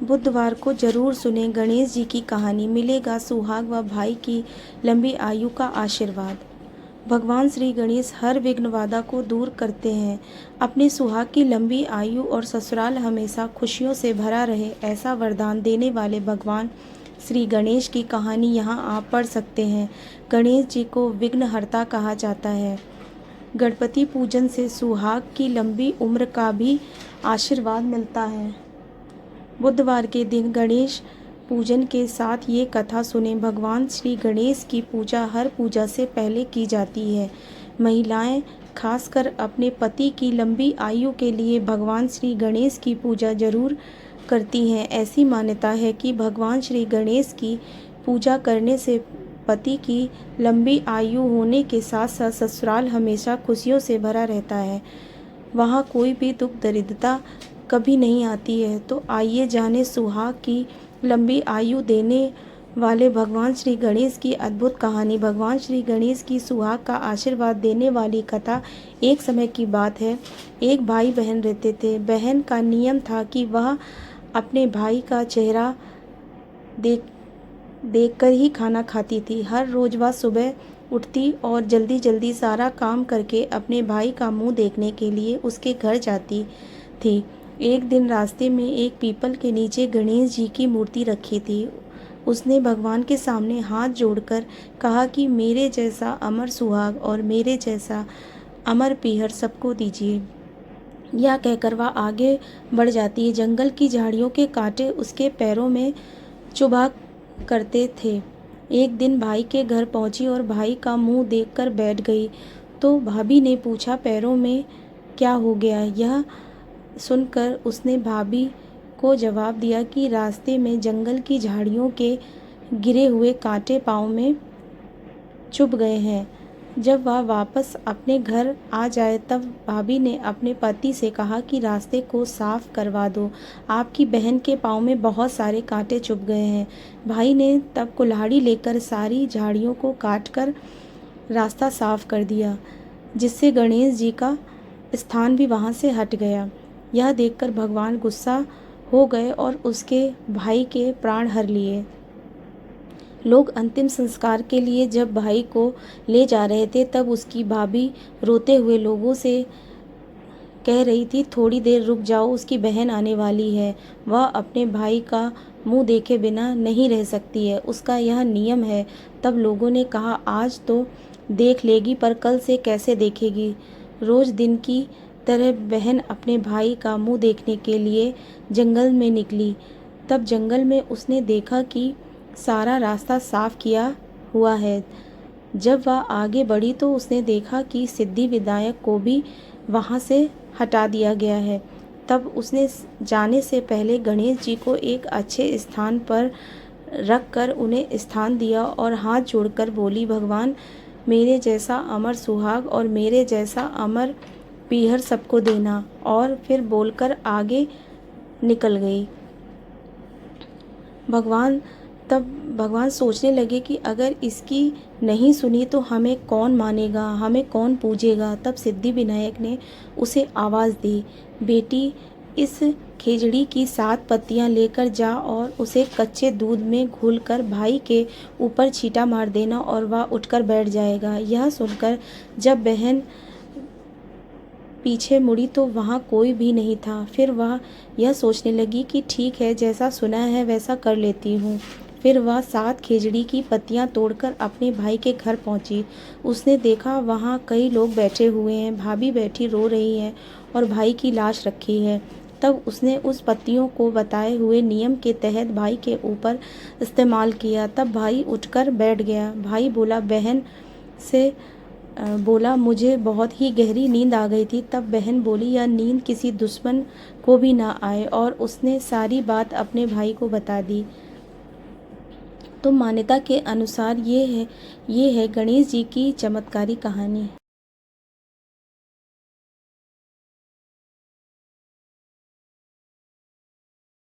बुधवार को जरूर सुने गणेश जी की कहानी, मिलेगा सुहाग व भाई की लंबी आयु का आशीर्वाद। भगवान श्री गणेश हर विघ्न बाधा को दूर करते हैं। अपने सुहाग की लंबी आयु और ससुराल हमेशा खुशियों से भरा रहे, ऐसा वरदान देने वाले भगवान श्री गणेश की कहानी यहाँ आप पढ़ सकते हैं। गणेश जी को विघ्नहर्ता कहा जाता है। गणपति पूजन से सुहाग की लंबी उम्र का भी आशीर्वाद मिलता है। बुधवार के दिन गणेश पूजन के साथ ये कथा सुने। भगवान श्री गणेश की पूजा हर पूजा से पहले की जाती है। महिलाएं खासकर अपने पति की लंबी आयु के लिए भगवान श्री गणेश की पूजा जरूर करती हैं। ऐसी मान्यता है कि भगवान श्री गणेश की पूजा करने से पति की लंबी आयु होने के साथ साथ ससुराल हमेशा खुशियों से भरा रहता है, वहाँ कोई भी दुख दरिद्रता कभी नहीं आती है। तो आइए जाने सुहाग की लंबी आयु देने वाले भगवान श्री गणेश की अद्भुत कहानी। भगवान श्री गणेश की सुहाग का आशीर्वाद देने वाली कथा। एक समय की बात है, एक भाई बहन रहते थे। बहन का नियम था कि वह अपने भाई का चेहरा देखकर ही खाना खाती थी। हर रोज वह सुबह उठती और जल्दी जल्दी सारा काम करके अपने भाई का मुंह देखने के लिए उसके घर जाती थी। एक दिन रास्ते में एक पीपल के नीचे गणेश जी की मूर्ति रखी थी। उसने भगवान के सामने हाथ जोड़कर कहा कि मेरे जैसा अमर सुहाग और मेरे जैसा अमर पीहर सबको दीजिए। यह कहकर वह आगे बढ़ जाती है। जंगल की झाड़ियों के कांटे उसके पैरों में चुभा करते थे। एक दिन भाई के घर पहुंची और भाई का मुंह देखकर बैठ गई। तो भाभी ने पूछा, पैरों में क्या हो गया? यह सुनकर उसने भाभी को जवाब दिया कि रास्ते में जंगल की झाड़ियों के गिरे हुए कांटे पाँव में चुभ गए हैं। जब वह वापस अपने घर आ जाए तब भाभी ने अपने पति से कहा कि रास्ते को साफ करवा दो, आपकी बहन के पाँव में बहुत सारे कांटे चुभ गए हैं। भाई ने तब कुल्हाड़ी लेकर सारी झाड़ियों को काटकर रास्ता साफ कर दिया, जिससे गणेश जी का स्थान भी वहाँ से हट गया। यह देखकर भगवान गुस्सा हो गए और उसके भाई के प्राण हर लिए। लोग अंतिम संस्कार के लिए जब भाई को ले जा रहे थे तब उसकी भाभी रोते हुए लोगों से कह रही थी, थोड़ी देर रुक जाओ, उसकी बहन आने वाली है। वह अपने भाई का मुंह देखे बिना नहीं रह सकती है, उसका यह नियम है। तब लोगों ने कहा, आज तो देख लेगी पर कल से कैसे देखेगी। रोज दिन की तरह बहन अपने भाई का मुंह देखने के लिए जंगल में निकली। तब जंगल में उसने देखा कि सारा रास्ता साफ किया हुआ है। जब वह आगे बढ़ी तो उसने देखा कि सिद्धि विनायक को भी वहाँ से हटा दिया गया है। तब उसने जाने से पहले गणेश जी को एक अच्छे स्थान पर रखकर उन्हें स्थान दिया और हाथ जोड़कर बोली, भगवान मेरे जैसा अमर सुहाग और मेरे जैसा अमर पीहर सबको देना। और फिर बोलकर आगे निकल गई। भगवान सोचने लगे कि अगर इसकी नहीं सुनी तो हमें कौन मानेगा, हमें कौन पूजेगा। तब सिद्धि विनायक ने उसे आवाज़ दी, बेटी इस खेजड़ी की 7 पत्तियां लेकर जा और उसे कच्चे दूध में घोलकर भाई के ऊपर छींटा मार देना और वह उठकर बैठ जाएगा। यह सुनकर जब बहन पीछे मुड़ी तो वहाँ कोई भी नहीं था। फिर वह यह सोचने लगी कि ठीक है, जैसा सुना है वैसा कर लेती हूँ। फिर वह 7 खेजड़ी की पत्तियाँ तोड़कर अपने भाई के घर पहुँची। उसने देखा वहाँ कई लोग बैठे हुए हैं, भाभी बैठी रो रही है और भाई की लाश रखी है। तब उसने उस पत्तियों को बताए हुए नियम के तहत भाई के ऊपर इस्तेमाल किया। तब भाई उठकर बैठ गया। भाई बहन से बोला, मुझे बहुत ही गहरी नींद आ गई थी। तब बहन बोली, यह नींद किसी दुश्मन को भी ना आए, और उसने सारी बात अपने भाई को बता दी। तो मान्यता के अनुसार ये है गणेश जी की चमत्कारी कहानी।